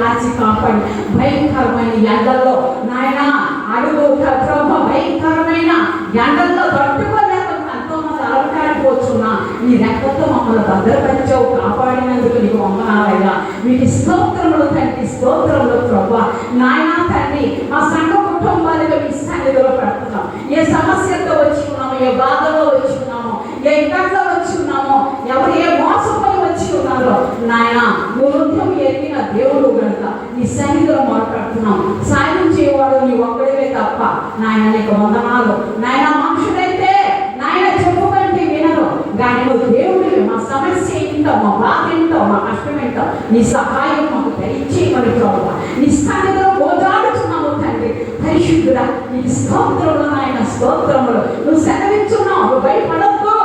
కాచి కాపాడి భయంకరమైన ఎండల్లో నాయన అడుగు ప్రభు భయంకరమైన ఎండల్లో తట్టుకోలేక ఎంతో మంది అలవాటుపోతున్నా నీ రెక్కతో మమ్మల్ని భద్రపరిచావు, కాపాడినందుకు నీకు వందనాలయ్యా. మీకు స్తోత్రములు తండ్రి, స్తోత్రములు ప్రభు. నాయన తండ్రి, మా సంఘ కుటుంబాలుగా మీ సన్నిధిలో పెడుతున్నాం. ఏ సమస్యతో వచ్చి ఉన్నామో, ఏ బాధలో వచ్చి ఉన్నామో, ఏ ఇబ్బందిలో వచ్చి ఉన్నామో, ఎవరు ఏ మోసపోయి వచ్చి ఉన్నారో నాయన నువ్వు హృదయం ఎరిగిన దేవుడు కనుక నీ సన్నిధిలో మాట్లాడుతున్నాం. సాయం చేయవాడు నీ ఒక్కడివే తప్ప నాయన నీకు వందనాలు. నాయన మనుషులైతే నాయన చెప్పుకుంటే వినరు, కానీ నువ్వు దేవుడివి. మా సమస్య ఏంటో, మా బాధ ఏంటో, మా కష్టం ఏంటో నీ సహాయం మాకు దయచేయమని ప్రభు నీ సన్నిధిలో గోజాడుతున్నాము తండ్రి. పరిశుద్ధుడా నీకు స్తోత్రములు నాయన, స్తోత్రములు. నువ్వు సెలవిస్తున్నావు, నువ్వు భయపడద్దు.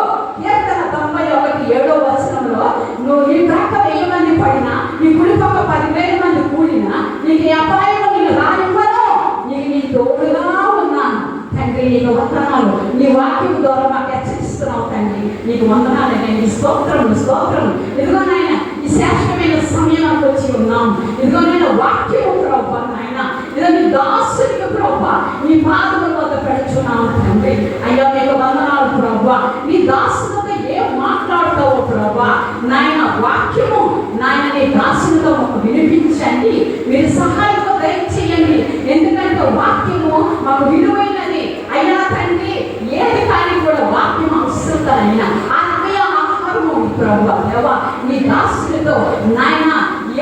కీర్తన 91:7 నువ్వు నీ ప్రక్క 1000 మంది పడినా, నీ కుడి పక్క 10,000 మంది కూడినా, నీకు అపాయం నేను రానివ్వను, నీ తోడుగా ఉన్నాను తండ్రి. నీకు వందనాలు. నీ వాక్యం ద్వారా మాకు హెచ్చరిస్తున్నావు తండ్రి, నీకు వందనాలు. నేను స్తోత్రములు, స్తోత్రములు. ఇదిగో నాయన ఈ శ్రేష్టమైన సమయానికి వచ్చి ఉన్నాం. ఇదిగో నేను వాక్యము ప్రభు నాయన, ఇదో నీ దాసునికి ప్రభు నీ పాదముల వద్ద పెడుచున్నాను తండ్రి. అయ్యో నీకు వందనాలు ప్రభు. నీ దాసులతో ఏం మాట్లాడతావో ప్రభు నాయన వాక్యము నాయన నీ దాసులతో మాకు వినిపించండి. మీరు సహాయం దయచేయండి. ఎందుకంటే వాక్యము మాకు విలువైనది అయినా తండ్రి. ఏది కానీ కూడా వాక్యం అవసరమైన ఆత్మీయ ఆహారము ప్రభు దేవా. నీ దాసులతో నాయన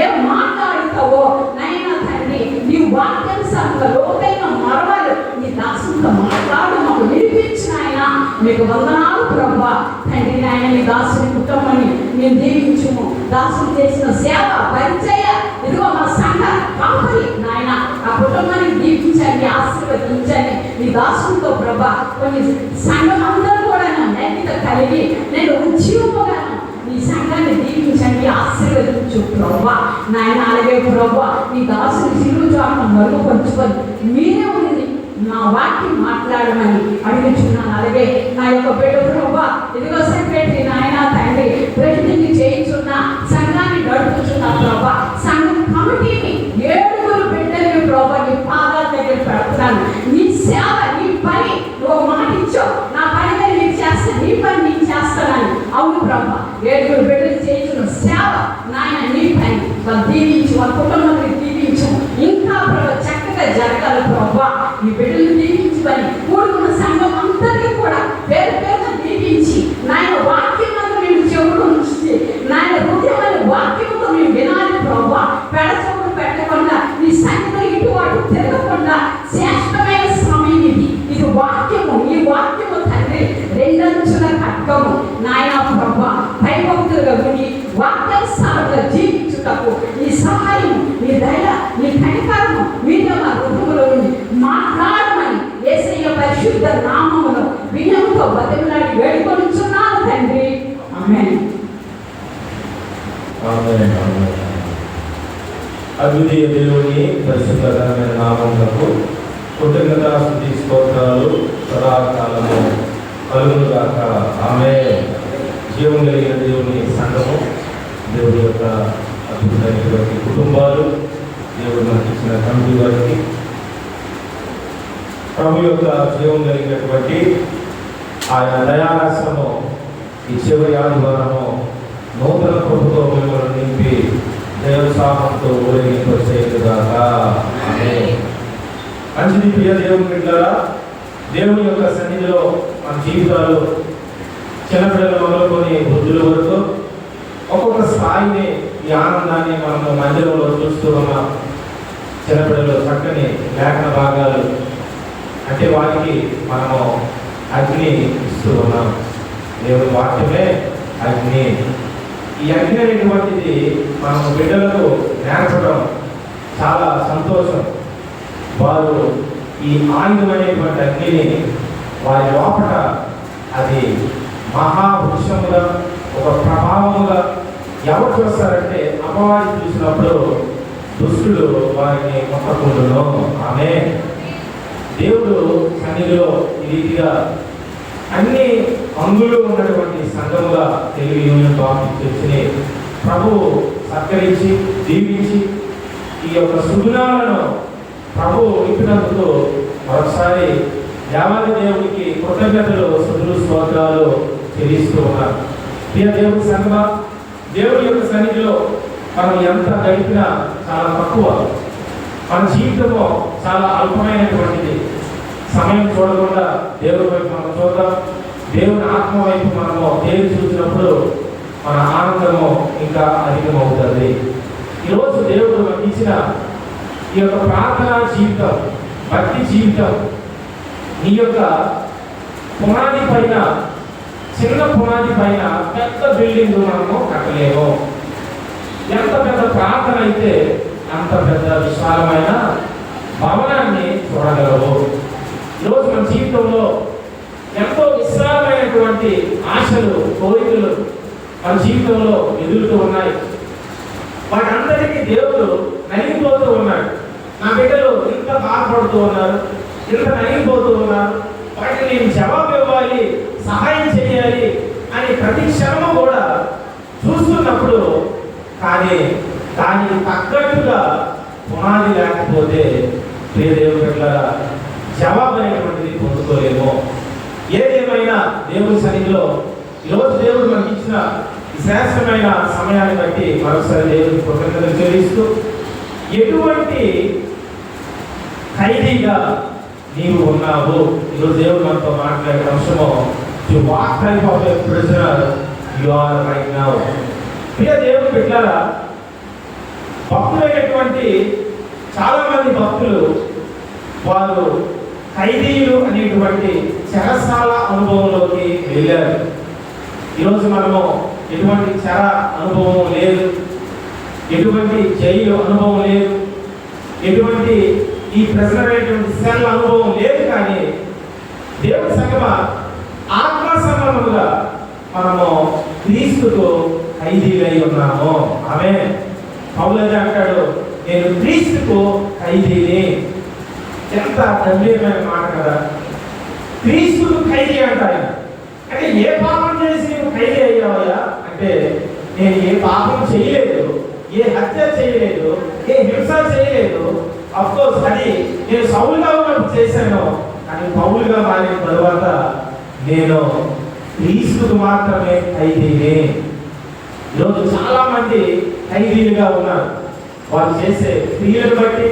ఏం మాట్లాడుతావో నాయన తండ్రి, నీ వాక్యానుసారంగా లోతైన మరవలు నీ దాసులతో మాట్లాడు, మాకు వినిపించిన ఆయన మీకు వందనాలు ప్రభు తండ్రి. నాయన నీ దాసుని కుటుంబాన్ని నేను దీవించుము. దాసులు చేసిన సేవ పరిచయ ఇదిగో మా సంఘ కాపరి నాయన ఆ కుటుంబాన్ని దీవించండి, ఆశీర్వదించండి. నీ దాసులతో ప్రభా కొన్ని సంఘం అందరూ కూడా నెగ్గిత కలిగి నేను ఉద్యోగాను నీ సంఘాన్ని దీవించండి, ఆశీర్వదించు ప్రభా నాయన. అలాగే ప్రభా నీ దాసుని సిలువ చాటును మరుగుపరుచుకొని మీరే ఉంది నా వాక్యం మాట్లాడమని అడుగుచున్నాను. అలాగే నా యొక్క బిడ్డ ప్రభా ఇదిగో సెక్రటరీ నాయన తండ్రి ప్రతినిధి చేయించున్న సంఘాన్ని నడుపుచున్నా ప్రభా. సంఘం కమిటీని 7 బిడ్డలు ప్రభా నీ పాదాల దగ్గర పెడుతున్నాను. నీ సేవ, నీ పని నువ్వు మాట ఇచ్చావు, నా పని నేను నీకు చేస్తాను, నీ పని నీకు చేస్తానని. అవును ప్రభా 7 బిడ్డలు చేయించిన సేవ నాయన నీ పని వాళ్ళు దీవించు, వాళ్ళ కుటుంబాన్ని దీవించు. ఇంకా ప్రభా చక్కగా జరగాలి ప్రభా. ఈ బిడ్డలు దీవించమని కూడుకున్న సంఘం అందరికీ కూడా పేరు పేరున దీవించి నాయన వాక్యం అంతా మేము చెవుడు ఉంచి నాయన హృదయమైన వాక్యంతో మేము వినాలి ప్రభా. పెడచవుడు పెట్టకుండా నీ సన్నిధిలో ఇటు అటు తిరగకుండా శ్రేష్టమైన సమయం ఇది. ఇది వాక్యము, ఈ వాక్యము తండ్రి 2 అంచుల ఖడ్గము నాయన ప్రభా. భయభక్తులుగా విని వాక్యానుసారంగా జీవించుటకు నీ సహాయం, నీ దయ, నీ కనికరము మీద మా హృదయంలో ఉంది మాట్లాడమని యేసయ్య పరిశుద్ధ నామములో వినయంతో బతిమలాడి వేడుకొనుచున్నాను తండ్రి. ఆమేన్. అద్వితీయ దేవుని పరిశుద్ధమైన నామములకు కృతజ్ఞతా స్తుతి స్తోత్రాలు సదాకాలము కలుగునుగాక. ఆమేన్. జీవం కలిగిన దేవుని సంఘము, దేవుడి యొక్క అద్భుతమైనటువంటి కుటుంబాలు, దేవుడు మనకి ఇచ్చిన కమిటీ వారికి ప్రభు యొక్క జీవం కలిగినటువంటి ఆయన దయారాశ్రము ఈ చివరి ఆదివారము నూతన కృపతో మిమ్మల్ని నింపి దేవసాహంతో ఊరేగింపచేయుగాక. ఆమేన్. మంచిది ప్రియ దేవుని బిడ్డలారా, దేవుని యొక్క సన్నిధిలో మన జీవితాలు చిన్నపిల్లలు మొదలుకొని వృద్ధుల వరకు ఒక్కొక్క స్థాయిని ఈ ఆనందాన్ని మనము మందిరంలో చూస్తూ ఉన్నాం. చిన్నపిల్లలు చక్కని లేఖన భాగాలు అంటే వారికి మనము అగ్ని ఇస్తూ ఉన్నాం. దేవుని వాక్యమే అగ్ని. ఈ అగ్ని అనేటువంటిది మనము బిడ్డలకు నేర్పడం చాలా సంతోషం. వారు ఈ ఆయుధమైనటువంటి అగ్నిని వారి లోపల అది మహావృక్షముగా ఒక ప్రభావముగా ఎవరు చూస్తారంటే అమ్మవారిని చూసినప్పుడు దుష్టులు వారిని మొక్కకుండును. ఆమె దేవుడు సన్నిధిలో ఈ రీతిగా అన్ని అంగులు ఉన్నటువంటి సంఘముగా తెలుగు యూనియన్ బాప్టిస్ట్ చర్చిని ప్రభువు సత్కరించి దీవించి ఈ యొక్క సుగుణాలను ప్రభు ఇచ్చినందుకు మరొకసారి దేవాది దేవునికి కృతజ్ఞతలు స్తుతులు స్తోత్రాలు చెల్లిస్తూ ఉన్నారు. ప్రియ దేవుని సంగమా, దేవుని యొక్క సన్నిధిలో మనం ఎంత గడిపినా చాలా తక్కువ. మన జీవితము చాలా అల్పమైనటువంటిది. సమయం చూడకుండా దేవుని వైపు మనం చూద్దాం. దేవుని ఆత్మ వైపు మనము దేవుని చూసినప్పుడు మన ఆనందము ఇంకా అధికమవుతుంది. ఈరోజు దేవుడు మనకి ఇచ్చిన ఈ యొక్క ప్రార్థనా జీవితం, భక్తి జీవితం, నీ యొక్క పునాది పైన, చిన్న పునాది పైన పెద్ద బిల్డింగ్ మనము కట్టలేము. ఎంత పెద్ద ప్రార్థన అయితే అంత పెద్ద విశాలమైన భవనాన్ని చూడగలవు. ఈరోజు మన జీవితంలో ఎంతో విశాలమైనటువంటి ఆశలు, కోరికలు మన జీవితంలో ఎదుగుతూ ఉన్నాయి. వాటందరికీ దేవుడు నలిగిపోతూ ఉన్నాడు. నా బిడ్డలు ఇంత బాధపడుతూ ఉన్నారు, ఇంత నలిగిపోతూ ఉన్నారు, వాటిని నేను జవాబు ఇవ్వాలి, సహాయం చేయాలి అని ప్రతి క్షణము కూడా చూస్తున్నప్పుడు, కానీ దానికి తగ్గట్టుగా పునాది లేకపోతే ప్రియ దేవుని బిడ్డలారా జవాబు అనేటువంటిది పొందుకోలేము. ఏదేమైనా దేవుని సన్నిధిలో ఈరోజు దేవుడు మనకి ఇచ్చిన శ్రేష్టమైన సమయాన్ని బట్టి మరొకసారి దేవుడికి కృతజ్ఞతలు చెల్లిస్తూ, ఎటువంటి ఖైదీగా నీవు ఉన్నావు, ఈరోజు దేవుడు మనతో మాట్లాడే అంశము, you what type of a prisoner you are right now. ప్రియ దేవుని బిడ్డలారా, భక్తులైనటువంటి చాలా మంది భక్తులు వారు ఖైదీలు అనేటువంటి చెరసాల అనుభవంలోకి వెళ్ళారు. ఈరోజు మనము ఎటువంటి చెర అనుభవం లేదు, ఎటువంటి జైలు అనుభవం లేదు, ఎటువంటి ఈ ప్రజలైనటువంటి సెల్ అనుభవం లేదు. కానీ దేవుని సంగమ ఆత్మ సంబంధముగా మనము క్రీస్తుకు ఖైదీలై ఉన్నాము. ఆమె పౌలు అంటాడు, నేను క్రీస్తుకు ఖైదీని. ఎంత గంభీరమైన మాట కదా. క్రీస్తుకు ఖైదీ అంటారు. అంటే ఏ పాపం చేసి నువ్వు ఖైదీ అయ్యావయ్యా అంటే, నేను ఏ పాపం చేయలేదు, ఏ హత్య చేయలేదు, ఏ హింస చేయలేదు. అఫ్కోర్స్ అది నేను సౌలుగా ఉన్నప్పుడు చేశాను, కానీ పౌలుగా మారిన తరువాత నేను క్రీస్తుకు మాత్రమే ఖైదీని. ఈరోజు చాలా మంది ఖైదీలుగా ఉన్నారు. వారు చేసే క్రియలను బట్టి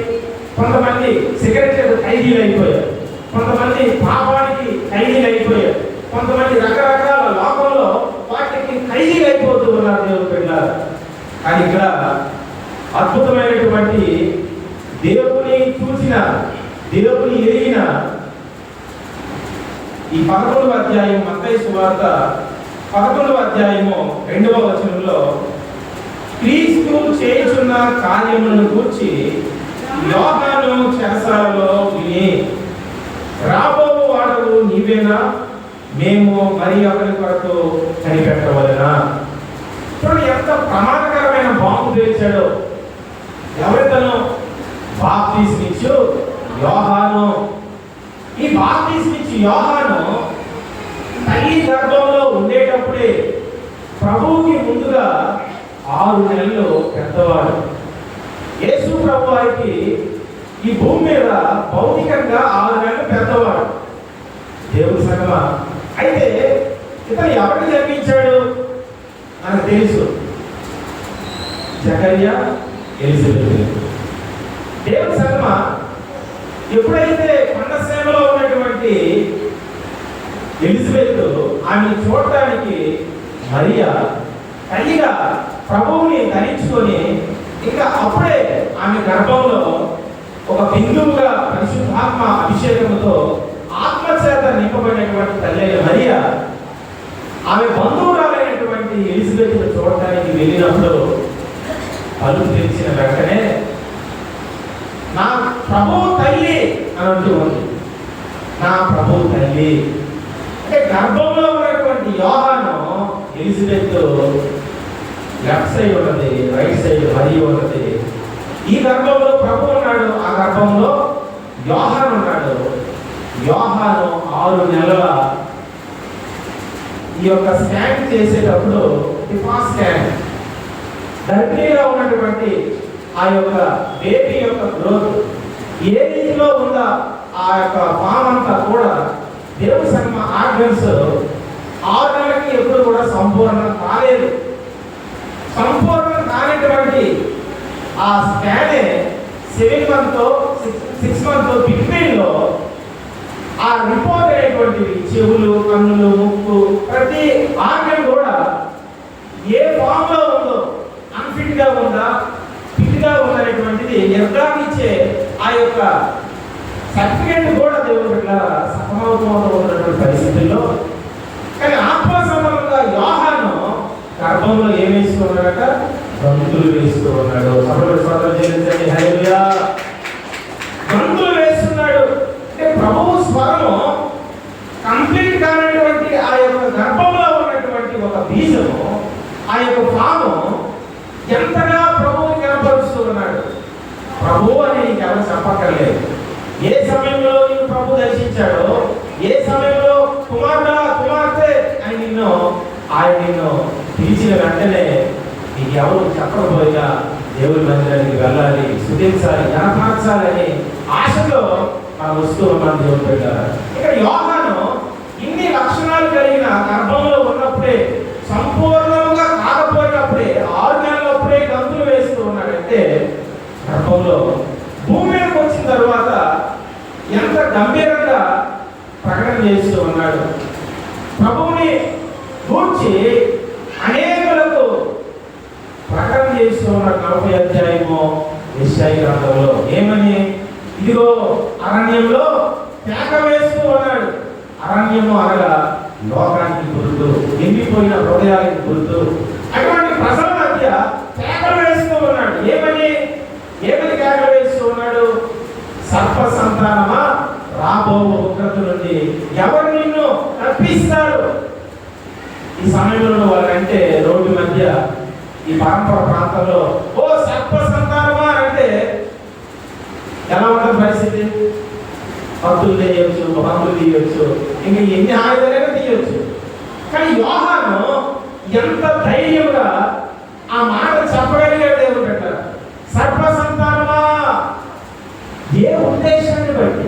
కొంతమంది సిగరెట్లకు ఖైదీలు అయిపోయారు, కొంతమంది పాపానికి ఖైదీలు అయిపోయారు, కొంతమంది రకరకాల లోకంలో వాటికి ఖైదీలు అయిపోతూ ఉన్నారు దేవుని బిడ్డలారా. కానీ ఇక్కడ అద్భుతమైనటువంటి దేవుని చూసిన, దేవుని ఎరిగిన ఈ 11వ అధ్యాయం మత్తయి సువార్త 11వ అధ్యాయము 2వ వచనంలో క్రీస్తు చేయుచున్న కార్యములను గూర్చి యోహాను చెరసాలలో విని, రాబో వాడవు నీవేనా, మేము మరి ఒకరి కొరకు కనిపెట్టవలెనా. చూడండి ఎంత ప్రమాదకరమైన బాంబు పేల్చాడో. ఎవరితను? బాప్తిస్మిచ్చు యోహాను. ఈ బాప్తిస్మిచ్చు యోహాను తల్లి గర్భంలో ఉండేటప్పుడే ప్రభువుకి ముందుగా 6 నెలలు పెద్దవాడు. యేసు ప్రభు వారికి ఈ భూమి మీద భౌతికంగా 6 నెలలు పెద్దవాడు. దేవుని సంగమా, అయితే ఇతను ఎవరిని జన్మించాడు మనకు తెలుసు, జకర్యా, ఎలిజబెత్. దేవుని సంగమా, ఎప్పుడైతే కొండసేమలో ఉన్నటువంటి ఎలిజబెత్ ఆమెను చూడటానికి మరియా తల్లిగా ప్రభువుని ధరించుకొని, ఇంకా అప్పుడే ఆమె గర్భంలో ఒక బిందువుగా పరిశుద్ధాత్మ అభిషేకంతో ఆత్మచేత నింపబడినటువంటి తల్లి మరియా ఆమె బంధువురాలైనటువంటి ఎలిజబెత్ను చూడటానికి వెళ్ళినప్పుడు తలుపు తెరిచిన వెంటనే నా ప్రభువు తల్లి అని అంటూ ఉంది. నా ప్రభువు తల్లి అంటే గర్భంలో ఉన్నటువంటి యోహాను ఎలిజబెత్ లెఫ్ట్ సైడ్ ఉన్నది, రైట్ సైడ్ మరి ఉన్నది. ఈ గర్భంలో ప్రభు ఉన్నాడు, ఆ గర్భంలో యోహాను ఉన్నాడు. యోహాను 6 నెలల ఈ యొక్క స్కాన్ చేసేటప్పుడు టిఫా స్కాన్ గర్భిణీగా ఉన్నటువంటి ఆ యొక్క బేబీ యొక్క గ్రోత్ ఏ రీతిలో ఉందా ఆ యొక్క ఫామ్ అంతా కూడా దేవుని సంగమ ఆర్గన్స్ 6 నెలలకి ఎప్పుడు కూడా సంపూర్ణం కాలేదు. సంపూర్ణం కానిటువంటి ఆ స్కానే 7 మంత్ 6 మంత్ బిట్వీన్లో ఆ రిపోర్ట్ అయినటువంటివి చెవులు, కన్నులు, ముక్కు, ప్రతి ఆర్గన్ కూడా ఏ ఫామ్ లో ఉందో, అన్ఫిట్ గా ఉందా, ఫిట్ గా ఉందనేటువంటిది నిర్ధారించే ఆ యొక్క సర్టిఫికేట్ కూడా దేవుడు ఇట్లా సఫలమవుతున్నటువంటి పరిస్థితుల్లో, కానీ ఆత్మ సంబంధంగా యోహాను గర్భంలో ఏం వేసుకున్నాడట? గంతులు వేస్తూ ఉన్నాడు. గంతులు వేస్తున్నాడు. అంటే ప్రభువు స్వరము కంప్లీట్ కానటువంటి ఆ యొక్క గర్భంలో ఉన్నటువంటి ఒక బీజము, ఆ యొక్క పాము ఎంతగా ప్రభువుని కనపరుస్తూ ఉన్నాడు. ప్రభువు అని నీకు ఎవరు చెప్పక్కర్లేదు. ఏ సమయంలో నీకు ప్రభు దర్శించాడో, ఏ సమయంలో కుమార్తె అని ఆయన నిన్ను పిలిచిన వెంటనే నీకు ఎవరు చెప్పకపోయినా దేవుడి మందిరానికి వెళ్ళాలి, స్తుతించాలి, ఘనపరచాలని ఆశతో మనం వస్తూ ఉన్నాం దేవుడు పెట్టారు. ఇక్కడ యోహాను ఇన్ని లక్షణాలు కలిగిన గర్భంలో ఉన్నప్పుడే, సంపూర్ణంగా కాకపోయినప్పుడే, 6 నెలలప్పుడే గంతులు వేస్తూ ఉన్నాడంటే గర్భంలో భూమి మీదకి వచ్చిన తర్వాత ఎంత గంభీరంగా ప్రకటన చేస్తూ ఉన్నాడు. ప్రభువుని గూర్చి అనేకులకు ప్రకటన చేస్తూ ఉన్నాడు. 40 అధ్యాయము యెషయా గ్రంథంలో ఏమని? ఇదిగో అరణ్యంలో కేక వేస్తూ ఉన్నాడు. అరణ్యము అనగా లోకానికి గుర్తు, ఎండిపోయిన హృదయానికి గుర్తు. అటువంటి ప్రజల మధ్య కేకలు వేస్తూ ఉన్నాడు. ఏమని కేకలు వేస్తూ ఉన్నాడు? సర్ప సంతానమా, రాబో ఉగ్రత నుండి ఎవరు నిన్ను తప్పిస్తాడు? ఈ సమయంలో వాళ్ళంటే రోడ్డు మధ్య ఈ పరంపర ప్రాంతంలో ఓ సర్ప సంతానమా అంటే ఎలా ఉంటుంది పరిస్థితి? భక్తులు తీయొచ్చు, భక్తులు తీయొచ్చు, ఇంకా ఎన్ని ఆయుధాలైనా తీయొచ్చు. కానీ యోహాను ఎంత ధైర్యంగా ఆ మాట చెప్పగలిగాడు దేవుడు పెట్టారు. సర్ప సంతానమా, ఏ ఉద్దేశాన్ని బట్టి,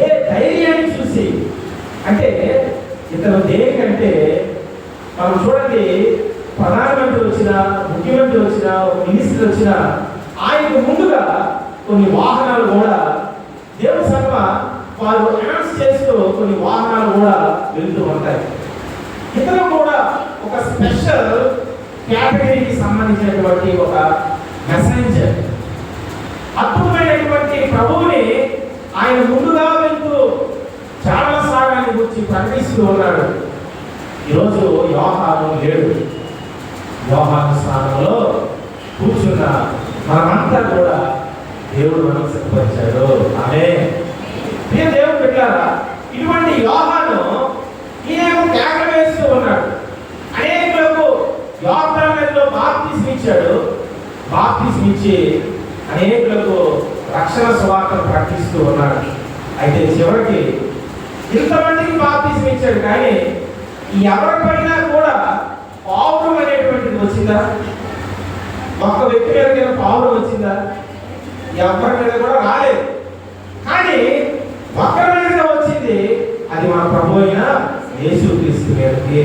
ఏ ధైర్యాన్ని చూసి, అంటే ఇతను దేనికంటే మనం చూడండి, ప్రధానమంత్రి వచ్చినా, ముఖ్యమంత్రి వచ్చినా, మినిస్టర్ వచ్చినా ఆయనకు ముందుగా కొన్ని వాహనాలు కూడా దేవుని సభ వారు అనౌన్స్ చేస్తూ కొన్ని వాహనాలు కూడా వెళ్తూ ఉంటాయి. ఇతను కూడా ఒక స్పెషల్ కేటగిరీకి సంబంధించినటువంటి ఒక మెసెంజర్. అద్భుతమైనటువంటి ప్రభువుని ఆయన ముందుగా వెళ్తూ చాలా సాగాన్ని గురించి ప్రకటిస్తూ ఉన్నాడు. ఈరోజు యోహాను లేడు. యోహాను స్థానంలో కూర్చున్న మనమంతా కూడా దేవుడు మనకు సిద్ధపరిచాడు. ఆమేన్. ప్రియ దేవుడు పెట్టారా, ఇటువంటి యోహాను ఈయన కేకలు వేస్తూ ఉన్నాడు. అనేకులకు యోర్దానులో బాప్తిస్మం ఇచ్చాడు. బాప్తిస్మం ఇచ్చి అనేకులకు రక్షణ సువార్తను ప్రకటిస్తూ ఉన్నాడు. అయితే చివరికి ఇంతమందికి బాప్తిస్మం ఇచ్చాడు, కానీ ఎవరిపైనా కూడా పౌరం అనేటువంటిది వచ్చిందా? ఒక్క వ్యక్తి మీద పౌరం వచ్చిందా? ఎవరి మీద కూడా రాలేదు. కానీ ఒక్కరి మీద వచ్చింది, అది మన ప్రభు అయిన యేసుక్రీస్తు మీదకి.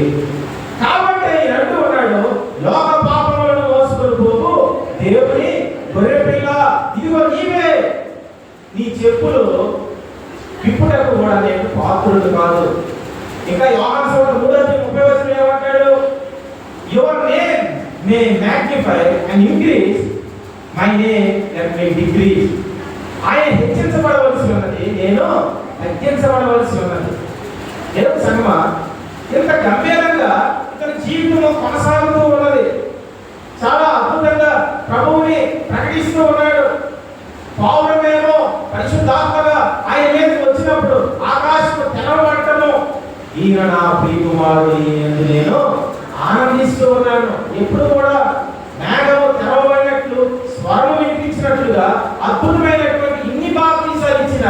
కాబట్టి అంటూ ఉన్నాడు, లోక పాపములను మోసుకొని పోవు దేవుని గొర్రెపిల్ల, ఇదిగో నీవే, నీ చెప్పులు విప్పుటకు కూడా నేను పాత్రుడు కాదు. ఇంకా యోహాను సువార్త 3:30 ఏమంటాడు? Your name May magnify and increase, my name May decrease. ఆయన హెచ్చించబడవలసి ఉన్నది, నేను తగ్గించబడవలసి ఉన్నది. దేవుని సంగమా, ఇంత గంభీరంగా ఇతని జీవితం కొనసాగుతూ ఉన్నది. చాలా అద్భుతంగా ప్రభువుని ప్రకటిస్తూ ఉన్నాడు. పౌరమేమో పరిశుద్ధాత్మగా ఆయన మీదకి వచ్చినప్పుడు ఆకాశము తెరవబడటము, ఈయన నా ప్రియకుమారుడు, ఈయన నేను ఆనందిస్తూ ఉన్నాను. ఎప్పుడు కూడా మేఘము తెరవబడినట్లు, స్వరం వినిపించినట్లుగా అద్భుతమైనటువంటి ఇన్ని బాప్తిసాలు ఇచ్చిన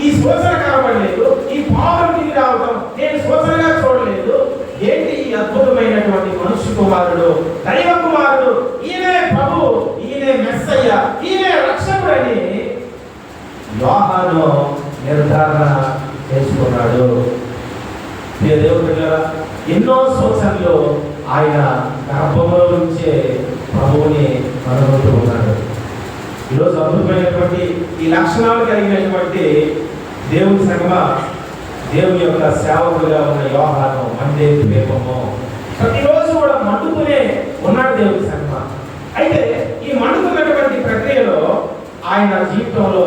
ఈ సూచన కనబడలేదు. ఈ పౌరం తిరిగి రావడం నేను సూచనగా చూడలేదు. ఏంటి ఈ అద్భుతమైనటువంటి మనుష్య కుమారుడు, దైవ కుమారుడు, ఈయనే ప్రభు, ఈయనే మెస్సయ్య, ఈయన రక్షకుడని యోహాను నిర్ధారణ చేసుకున్నాడు. దేవుడు బిడ్డలారా, ఎన్నో సూచనలు ఆయన గర్భంలో నుంచే ప్రభువుని కనుగొంటూ ఉన్నాడు. ఈరోజు అద్భుతమైనటువంటి ఈ లక్షణాలు కలిగినటువంటి దేవుని సంగమ, దేవుని యొక్క సేవకుడిగా ఉన్న యోహాను మండే దీపము ప్రతిరోజు కూడా మండుతూనే ఉన్నాడు దేవుని సంగమ. అయితే ఈ మండుతున్నటువంటి ప్రక్రియలో ఆయన జీవితంలో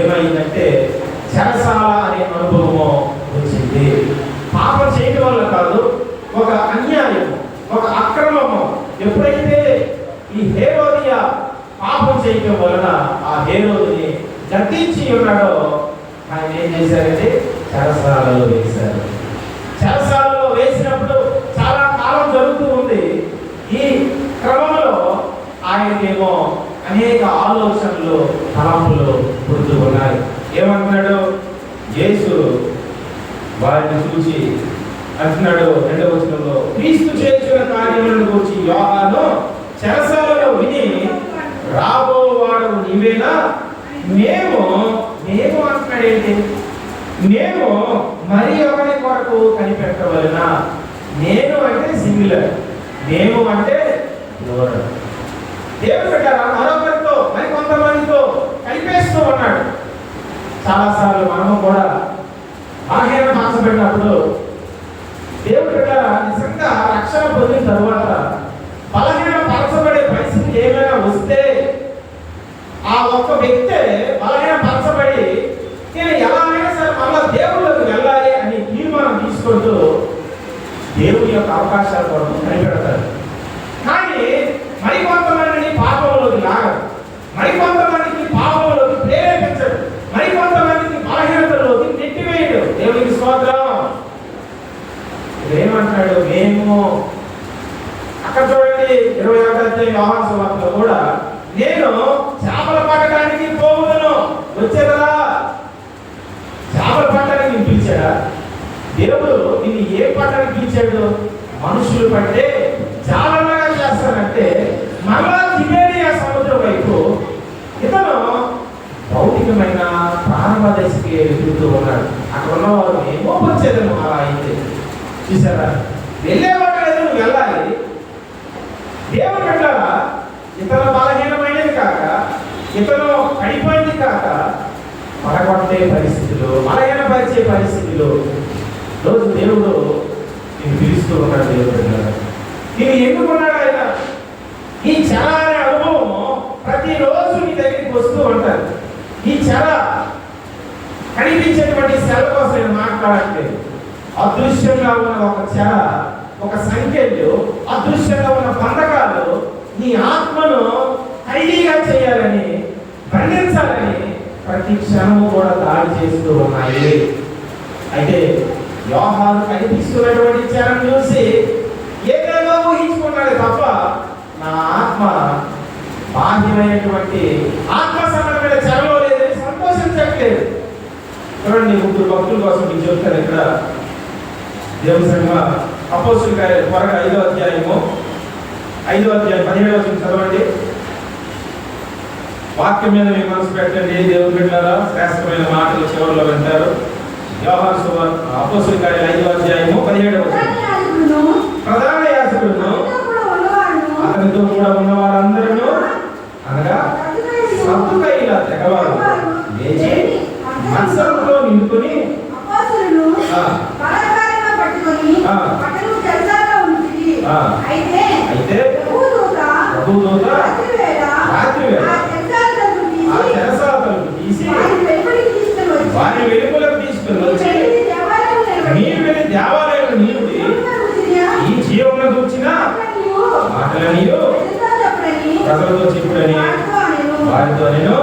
ఏమైందంటే చెరసాల అనే అనుభవము వచ్చింది. పాపం చేయడం వల్ల కాదు, ఒక అన్యాయము, ఒక అక్రమము. ఎప్పుడైతే ఈ హేరోదియ పాపం చేయడం వలన ఆ హేరోదుని గద్దించి ఉన్నాడో ఆయన ఏం చేశారంటే చెరసాలలో వేశారు. చెరసాలలో వేసినప్పుడు చాలా కాలం జరుగుతూ ఉంది. ఈ క్రమంలో ఆయనకేమో అనేక ఆలోచనలు, తలంపులు పుడుతూ ఉన్నాయి. ఏమంటున్నాడు? యేసు వారిని చూసి అంటున్నాడు 2వ వచనంలో, క్రీస్తు చేసిన కార్యములను గురించి యోహాను చెరసాలలో విని, రాబోవాడు నీవేనా? మేము అంటున్నాడేంటి? మేము మరి ఒకరి కొరకు కనిపెట్టవలెనా? నేను అంటే సింగులర్, మేము అంటే ప్లూరల్. దేవుడు పెట్టారా మరొకరితో మరి కొంతమందితో కలిపేస్తూ ఉన్నాడు. చాలాసార్లు మనము కూడా బలహీన మార్చబడినప్పుడు దేవుడు పెట్టారా నిజంగా రక్షణ పొందిన తరువాత బలహీన పరచబడే పరిస్థితి ఏమైనా వస్తే ఆ ఒక్క వ్యక్తే బలహీన పరచబడి నేను ఎలాగైనా సరే మళ్ళా దేవుళ్ళకి వెళ్ళాలి అని తీర్మానం తీసుకుంటూ దేవుని యొక్క అవకాశాల కొరకు కనిపెడతారు. కానీ మరికొంతమందిని పాపంలోకి లాగరు, మరికొంతమందికి పాపంలోకి ప్రేరేపించడు, మరికొంతమందికి బలహీనతలోకి నెట్టివేయడు. దేవునికి స్తోత్రం. ఏమంటాడు? మేము అక్కడ చూడండి 21వ అధ్యాయం యోహాను సువార్తలో కూడా, నేను చేపలు పట్టడానికి పోవుదును. వచ్చే కదా చేపలు పట్టడానికి పిలిచాడా? దేవుడు నిన్ను ఏ పట్టడానికి పిలిచాడు? మనుషులు పట్టే జాలలాగా చేస్తానంటే మరలా తిబేరియా సముద్రం వైపు ఇతను భౌతికమైన ప్రారంభ దశకి వెతుకుతూ ఉన్నాడు. అక్కడ ఉన్నవారు ఏమో వచ్చేదను అలా అయితే చూసారా, వెళ్ళేవాడు ఏదో నువ్వు వెళ్ళాలి. దేవుడు పెట్టారా ఇతను బలహీనమైనది కాక, ఇతను పడిపోయింది కాక, పడగొట్టే పరిస్థితులు, బలహీనపరిచే పరిస్థితులు రోజు దేవుడు నేను పిలుస్తూ ఉన్నాడు. దేవుడు పెట్టారా నేను ఎన్నుకున్నాడు ఆయన. ఈ చెర అనే అనుభవం ప్రతిరోజు నీ దగ్గరికి వస్తూ ఉంటారు. ఈ చెర కనిపించేటువంటి సెల కోసం నేను మాట్లాడట్లేదు. అదృశ్యంగా ఉన్న ఒక చెర, ఒక సంఖ్యలు, అదృశ్యంగా ఉన్న బంధకాలు నీ ఆత్మను ఖైదీగా చేయాలని, బంధించాలని ప్రతి క్షణము కూడా దాడి చేస్తూ ఉన్నాయి. అయితే యోహాను కనిపిస్తున్నటువంటి చెరను చూసి ఏదేదో ఊహించుకున్నాడు తప్ప నా ఆత్మ బాహ్యమైనటువంటి ఆత్మ సంబంధమైన చెరలో లేదని సంతోషించట్లేదు. చూడండి, 3 భక్తుల కోసం మీకు చెప్తాను. ఇక్కడ దేవుని సంఘ అపోస్తుల కార్యాలు త్వరగా 5వ అధ్యాయం 17వ వచనం చదవండి. వాక్యం మీద మీ మనసు పెట్టండి. దేవుని బిడ్డలారా, శ్రేష్టమైన మాటలు చివరిలో వింటారు. యోహాను సువార్త అపోస్తుల కార్యాలు 5వ అధ్యాయం 17వ వచనం. ప్రధాన యాజకుడును అతనితో కూడా ఉన్న వారందరూ అనగా సద్దుకయ్యుల తెగవారు లేచి మంచంతో నింపుకొని అయితే ప్రభుదూత రాత్రివేళ ఆ చెరసాల తలుపు తీసి వారి వెలుగులకు తీసుకుని వచ్చి నీరు వెళ్ళి దేవాలయంలో నిలిపి ఈ జీవమును కూర్చిన మాటలు నీరు ప్రజలతో చెప్పుడని వారితో నేను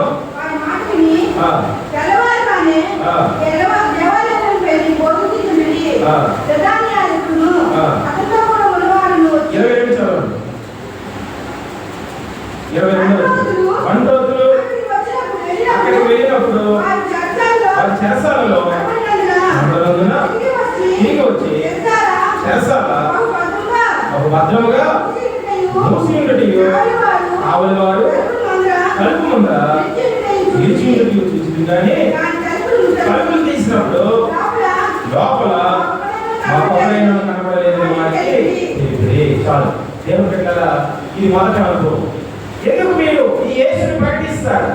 వంటోతులు అక్కడికి వెళ్ళినప్పుడు వారి చెరసాలలో తిరిగి వచ్చి చెరసాల ఒక భద్రముగా మూసి ఉండటి ఆవుల వారు కలుపు ముందర చూసింది కానీ తలుపులు తీసినప్పుడు లోపల మా పౌరైన కనబడలేదు వారికి చాలు. దేవుని బిడ్డలారా, ఇది మొదటి అనుభవం. ఎందుకు మీరు ఈ యేసుని ప్రకటిస్తారు?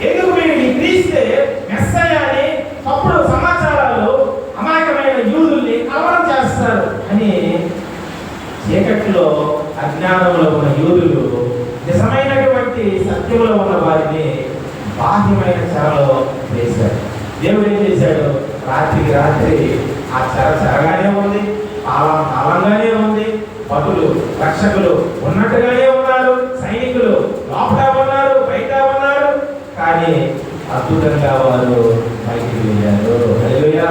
ఎందుకు మీరు ఈ క్రీస్తే మెస్సయ్య అని తప్పుడు సమాచారాలు అమాయకమైన యూదుల్ని కలవరం చేస్తారు అని చీకట్లో అజ్ఞానంలో ఉన్న యూదులు నిజమైనటువంటి సత్యంలో ఉన్న వారిని బాహ్యమైన చెరలో వేశారు. దేవుడు ఏం చేశాడు? రాత్రికి రాత్రి ఆ చెర చెరగానే ఉంది, కాలంగానే ఉంది. భటులు రక్షకులు ఉన్నట్టుగానే ఉన్నారు, సైనికులు లోపల ఉన్నారు, బయట ఉన్నారు. కానీ అద్భుతంగా వారు బయటికి వెళ్ళారు. హల్లెలూయా.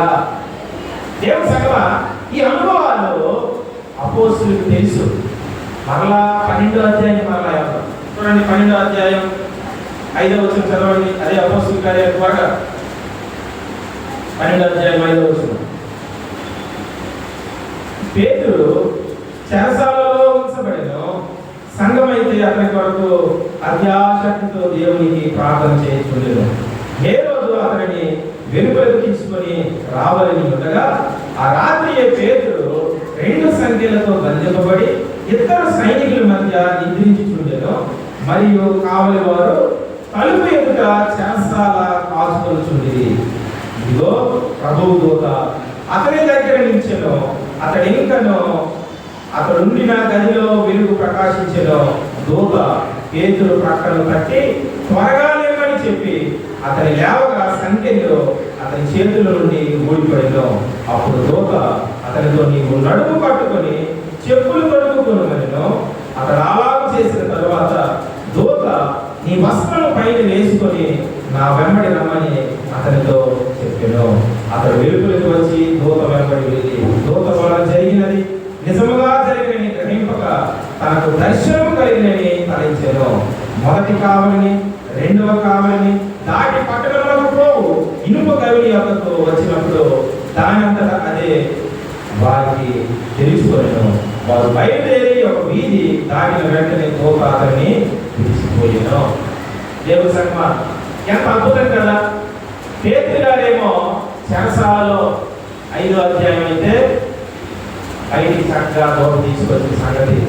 దేవుని సంగమా, ఈ అనుభవాలు అపోస్తులకు తెలుసు. మరలా 12వ అధ్యాయం మరలా చూడండి. 12వ అధ్యాయం 5వ వచనం చదవండి. అదే అపోస్తుల కార్యాలు త్వరగా 12వ అధ్యాయం 5వ వచనం. పేతురు చెరసాలలో ఉంచబడెను. సంఘమైతే అతని కొరకు అత్యాశక్తితో దేవునికి ప్రార్థన చేయించుండెను. ఏ రోజు అతనిని వెలుపలకు తీసుకొని రావాలని ఉండగా ఆ రాత్రి పేతురు 2 సంఖ్యలతో బంధింపబడి ఇద్దరు సైనికుల మధ్య నిద్రించుచుండెను. మరియు కావలి వారు తలుపు ఎదుట చెరసాల కాచుకొనుచుండిరి. ఇదిగో ప్రభువు దూత అతని దగ్గర నిలిచెను. అతడుండిన గదిలో వెలుగు ప్రకాశించెను. దూత పేతురు ప్రక్కను కట్టి త్వరగా లేమని చెప్పి అతని లేవగా సంఖ్యలో అతని చేతుల నుండి ఊడిపడెను. అప్పుడు దూత అతనితో, నీవు నడుము కట్టుకొని చెప్పులు తొడుగుకొనుమనెను. అతడు అలాగూ చేసిన తరువాత దూత, నీ వస్త్రం పైన వేసుకొని నా వెంబడి రమ్మని అతనితో చెప్పెను. అతడు వెలుగులకు వచ్చి దూత వెంబడి వెళ్ళి దూత వల్ల జరిగినది నిజముగా జరిగినని గ్రహింపక తనకు దర్శనం కలిగినని తలంచెను. మొదటి కావలిని, 2వ కావలిని దాటి పట్టణంలోకి పోవు ఇనుప గవిని యొక్కకు వచ్చినప్పుడు దానంతట అదే వారికి తెలుసుకొనెను. వారు బయలుదేరి ఒక వీధి దాటిన వెంటనే దూత అతన్ని విడిచిపోయెను. దేవుని సంగమా, ఎంత అద్భుతం కదా. పేతురు గారేమో చెరసాలలో 5వ అధ్యాయం అయితే బయటికి చక్కగా దూత తీసుకొచ్చిన సంగతి.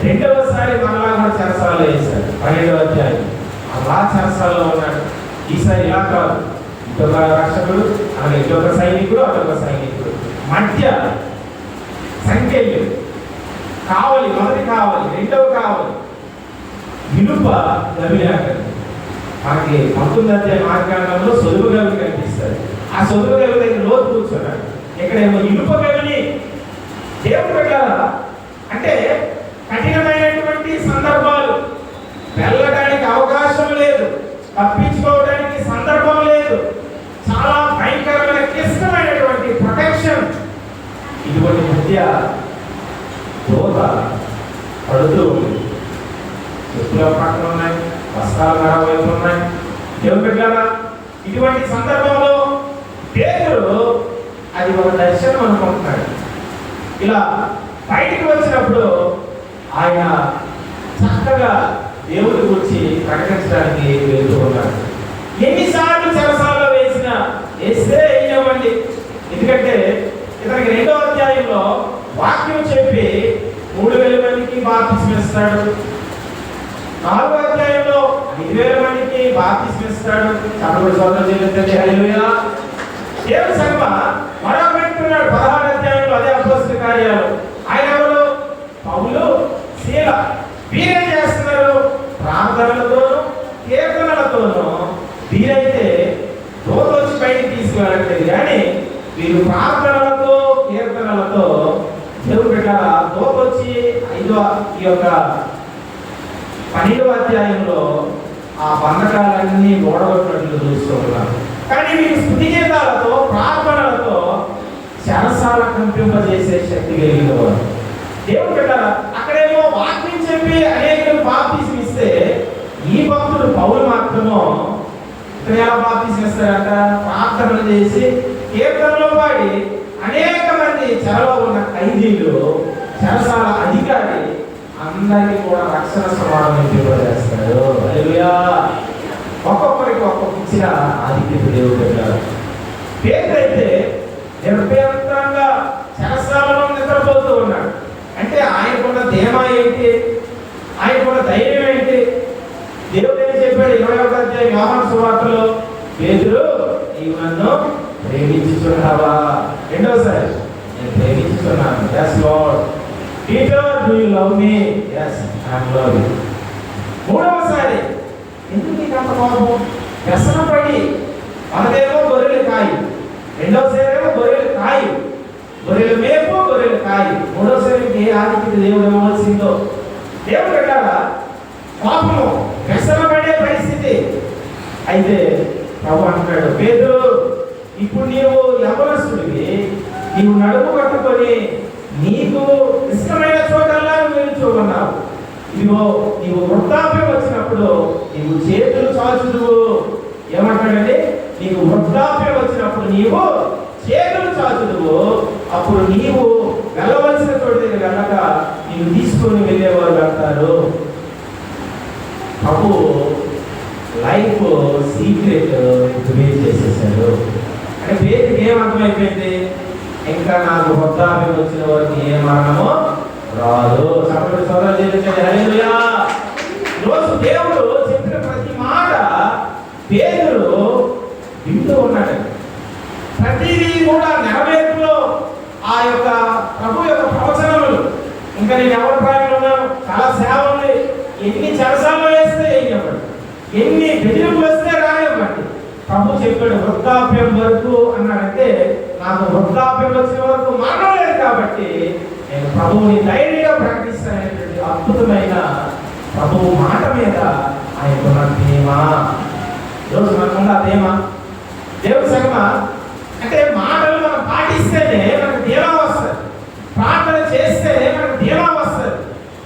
2వసారి మరలా కూడా చెరసాలలో వేశారు. 12వ అధ్యాయం అలా చెరసాలలో ఉన్నాడు. ఈసారి ఇలా కాదు, ఇటొక రక్షకుడు, అలాగే ఇటొక సైనికుడు, అటొక సైనికుడు, మధ్య సంఖ్యలు కావలి. మొదటి కావలి, 2వ కావలి ఇనుప గవి. మనకి 19వ అధ్యాయం మార్గాండంలో సొలువు గవి కనిపిస్తుంది. ఆ సొలువు గవి దగ్గర లోతు కూర్చున్నాడు. ఇక్కడేమో ఇనుప గవిని. దేవుడు పెట్టారా అంటే కఠినమైనటువంటి సందర్భాలు, వెళ్ళడానికి అవకాశం లేదు, తప్పించుకోవడానికి సందర్భం లేదు, చాలా భయంకరమైన క్లిష్టమైనటువంటి ప్రొటెక్షన్. ఇటువంటి మధ్య దూత పడుతూ ఉంది. చెప్పుల పక్కన ఉన్నాయి, వస్త్రాలు మరోవైపు ఉన్నాయి. దేవుడు పెట్టారా ఇటువంటి సందర్భంలో పేతురు అది ఒక దర్శనం అనుకుంటున్నాడు. ఇలా బయటికి వచ్చినప్పుడు ఆయన చక్కగా దేవుడి గురించి ప్రకటించడానికి వెళ్తూ ఉన్నాడు. ఎన్నిసార్లు చెరసాలలో వేస్తే వేయనివ్వండి. ఎందుకంటే ఇతనికి 2వ అధ్యాయంలో వాక్యం చెప్పి 3000 మందికి బాప్తిస్మం ఇస్తాడు. 4వ అధ్యాయంలో 5000 మందికి బాప్తిస్మం ఇస్తాడు. అప్పుడు సోదరులు చెల్లించండి హల్లెలూయా. దేవుని సంగమా, మరొక వ్యక్తి ఉన్నాడు 16వ అధ్యాయంలో, అదే అపోస్తలుల కార్యాలు. ఆయన ఎవరు? పౌలు, శీల. వీరేం చేస్తున్నారు? ప్రార్థనలతోనూ కీర్తనలతోనూ. వీరైతే దూత వచ్చి బయటికి తీసుకువెళ్ళట్లేదు, కానీ వీరు ప్రార్థనలతో కీర్తనలతో దేవుడు పెట్టారా దూత వచ్చి ఈ యొక్క 12వ అధ్యాయంలో ఆ బంధకాలన్నీ ఓడగొట్టినట్లు చూస్తూ ఉన్నారు. కానీ వీరు స్తుతి గీతాలతో ప్రార్థనలతో చెరసాల కంపింపజేసే శక్తి కలిగిన వారు. దేవుడు పెట్టారా అక్కడేమో వాక్యం చెప్పి అనేకులు బాప్తిస్మం ఇస్తే, ఈ భక్తుడు పౌలు మాత్రమో ఇక్కడ ఎలా బాప్తిస్మం ఇస్తారంట? ప్రార్థనలు చేసి కీర్తనలు పాడి అనేక మంది చెరలో ఉన్న ఖైదీలు, చెరసాల అధికారి అందరికీ కూడా రక్షణ సమాధానం చేస్తాడు. హల్లెలూయా. ఒక్కొక్కరికి ఒక్కొక్క ఇచ్చిన ఆధిక్యత దేవుడు పెట్టారు. పేదైతే నిర్భయంగా చెరసాలలో నిద్రపోతూ ఉన్నాడు. అంటే ఆయనకున్న ధీమా ఏంటి, ఆయనకున్న ధైర్యం ఏంటి? దేవుడు ఏం చెప్పాడు 21వ అధ్యాయం యోహాను సువార్తలో, పేతురు నీవు నన్ను ప్రేమించుచున్నావా? రెండోసారి నేను ప్రేమించుచున్నాను. yes Lord. Peter, do you love me? yes I love you. మూడవసారి ఎందుకు నీకు అంత కోపం? వ్యసనపడి మనదేమో గొర్రెలు కాయి, రెండోసారి ఏమో గొర్రెలు కాయి, గొర్రెలు మేపు గొర్రెలు కాయి, మూడోసారికి ఏ ఆధిక్యత దేవుడు ఇవ్వవలసిందో. దేవుడు పెట్టారా కోపము, వ్యసనపడే పరిస్థితి. అయితే ప్రభు అంటాడు, పేతురు ఇప్పుడు నీవు యవనస్తుడివి, నీవు నడుము కట్టుకొని నీకు ఇష్టమైన చోటల్లా నిలుచోమన్నావు. ఇదిగో నీవు వృద్ధాప్యం వచ్చినప్పుడు నీవు చేతులు చాచుదువు. ఏమంటాడండి? నీకు వృద్ధాప్యం వచ్చినప్పుడు నీవు చేతులు చాచుదువు. అప్పుడు నీవు వెళ్ళవలసిన చోటు దగ్గర వెళ్ళక నీవు తీసుకొని వెళ్ళేవారు అంటారు. ప్రభు లైఫ్ సీక్రెట్ రివీల్ చేసేసాడు. అంటే పేరుకి ఏం అర్థమైపోయింది? ఇంకా నాకు వృద్ధాప్యం వచ్చిన వరకు ఏ మరణమో రాదు. చక్కటి సోదరులు చేయించండి. హల్లెలూయా. ఈరోజు దేవుడు చెప్పిన ప్రతి మాట పేతురు వింటూ ఉన్నాడు. ప్రతిదీ కూడా నెరవేర్పులో ఆ యొక్క ప్రభు యొక్క ప్రవచనములు. ఇంకా నేను ఎవరి ప్రాయంలో ఉన్నాను, చాలా సేవ ఉంది. ఎన్ని చెరసాల్లో వేస్తే వేయనివ్వండి, ఎన్ని బెదిరింపులు వస్తే రానివ్వండి. ప్రభు చెప్పాడు వృద్ధాప్యం వరకు అన్నాడంటే నాకు వృద్ధాప్యం వచ్చిన వరకు మరణం లేదు కాబట్టి నేను ప్రభువుని ధైర్యంగా ప్రకటిస్తాననేటువంటి అద్భుతమైన ప్రభువు మాట మీద ఆయనకున్న ధీమా. ఈరోజు మనకున్న ధీమా దేవుడి సంగమ. అంటే మాటలు మనం పాటిస్తేనే మనకు ధీమా వస్తుంది, ప్రార్థన చేస్తేనే మనకు ధీమా వస్తుంది,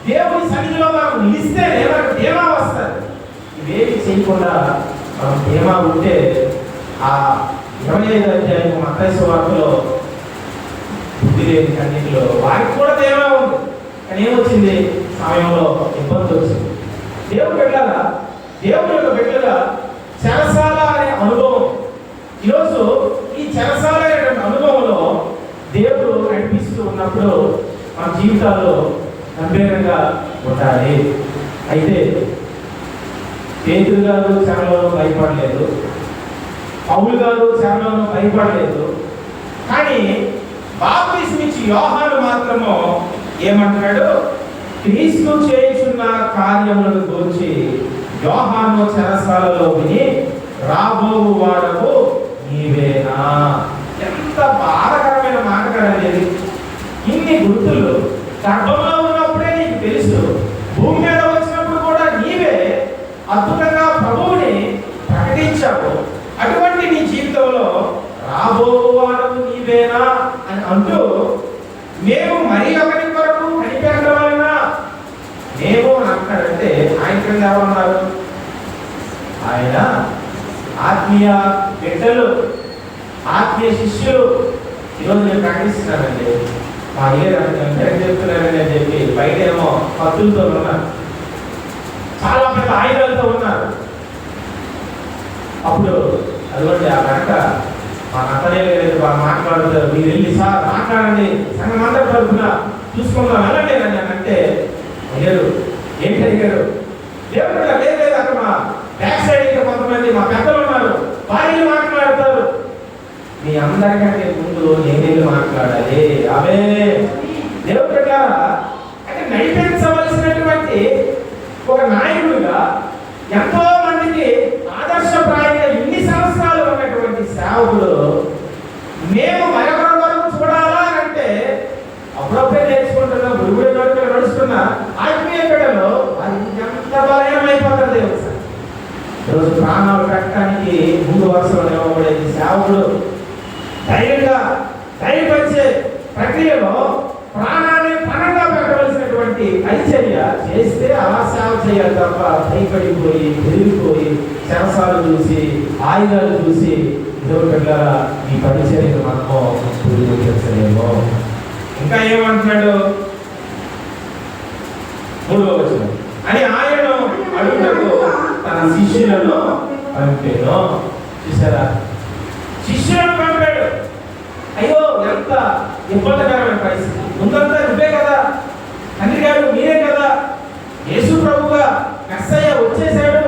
దేవుని సన్నిధిలో మనం నిలిస్తేనే మనకు ధీమా వస్తుంది. ఇవేమి చేయకుండా మనం ధీమా ఉంటే ఆ 25వ అధ్యాయం మత్తయి సువార్తలో బుద్ధి లేని కన్యకలో వారికి కూడా ధీమా ఉంది. కానీ ఏమొచ్చింది? సమయంలో ఇబ్బంది వచ్చింది. దేవుడు బిడ్డలారా, దేవుడు యొక్క బిడ్డలుగా చెరసాల అనే అనుభవం. ఈరోజు ఈ చెరసాల అనే అనుభవంలో దేవుడు నడిపిస్తూ ఉన్నప్పుడు మన జీవితాల్లో గంభీరంగా ఉండాలి. అయితే పేతురు గారు చెరలోనూ భయపడలేదు, పౌలు గారు చెరలోనూ భయపడలేదు. కానీ బాప్తిస్మిచ్చి యోహాను మాత్రము ఏమంటున్నాడు? క్రీస్తు చేయుచున్న కార్యములను గురించి యోహాను చెరసాలలో విని రాబోవు వాడవు నీవేనా. ఎంత బాధకరమైన మాట కదండి. ఇన్ని గుర్తులు గర్భంలో ఉన్నప్పుడే నీకు తెలుసు, భూమి మీద వచ్చినప్పుడు కూడా నీవే అద్భుతంగా ప్రభువుని ప్రకటించావు. అటువంటి నీ జీవితంలో రాబోవాడవు నీవేనా అని అంటూ మేము మరి ఒకరి కొరకు కనిపెట్టవాలన్నా మేము అని అంటాడంటే ఆయన క్రింద ఎవరున్నారు? ఆయన ఆత్మీయ బిడ్డలు, ఆత్మీయ శిష్యులు. ఈరోజు నేను ప్రకటిస్తున్నానండి, మా ఏం చెప్తున్నానని అని చెప్పి బయట ఏమో కత్తులతో ఉన్నారు, చాలా పెద్ద ఆయుధాలతో ఉన్నారు. అప్పుడు అదిగోండి ఆ వెనక మా నక్కనే మాట్లాడుతారు, మీరు వెళ్ళి సార్ మాట్లాడండి, సంఘం అందరూ తరఫున చూసుకుందాం వెళ్ళండి అని అంటే అయ్యారు. ఏంటి అడిగారు? దేవుడు లేదు, అక్కడ మా బ్యాక్ సైడ్ ఇంకా కొంతమంది మా పెద్దలు ఉన్నారు, వారిని మాట్లాడతారు. మీ అందరికంటే ముందు నేనేళ్ళు మాట్లాడాలి. అవే దేవుడు పెట్టారా అంటే నడిపించవలసినటువంటి ఒక నాయకుడిగా ఎంతో మందికి ఆదర్శప్రాయంగా ఇన్ని సంవత్సరాలు ఉన్నటువంటి సేవకుడు మేము మరొకరి వరకు చూడాలా అంటే అప్పుడప్పుడే నేర్చుకుంటున్నా, గురుగుడి నడుపులో నడుస్తున్నా ఆత్మీయ బిడ్డలో అది ఎంత బలహీనమైపోతుంది. దేవుడు సార్ ఈరోజు ప్రాణాలు పెట్టడానికి ముందు వరుసలో నిలబడేది సేవకుడు. ధైర్యపరిచే ప్రక్రియలో ప్రాణాన్ని పణంగా పెట్టవలసినటువంటి పరిచర్య చేస్తే అలా సేవ చేయాలి తప్ప భయపడిపోయి పెరిగిపోయి చెరసాలు చూసి ఆయుధాలు చూసి దేవుడు బిడ్డలారా ఈ పరిచర్యను మనము పురుగు. ఇంకా ఏమంటున్నాడు? 3వ వచనం అని ఆయన అడుగుటకు తన శిష్యులను పంపెను. చూసారా, శిష్యులను పంపాడు. అయ్యో ఎంత ఇబ్బందికరమైన పరిస్థితి. ముందంతా నువ్వే కదా, తండ్రి గారు మీరే కదా, యేసు ప్రభుగా మెస్సయ్య వచ్చేసాడు,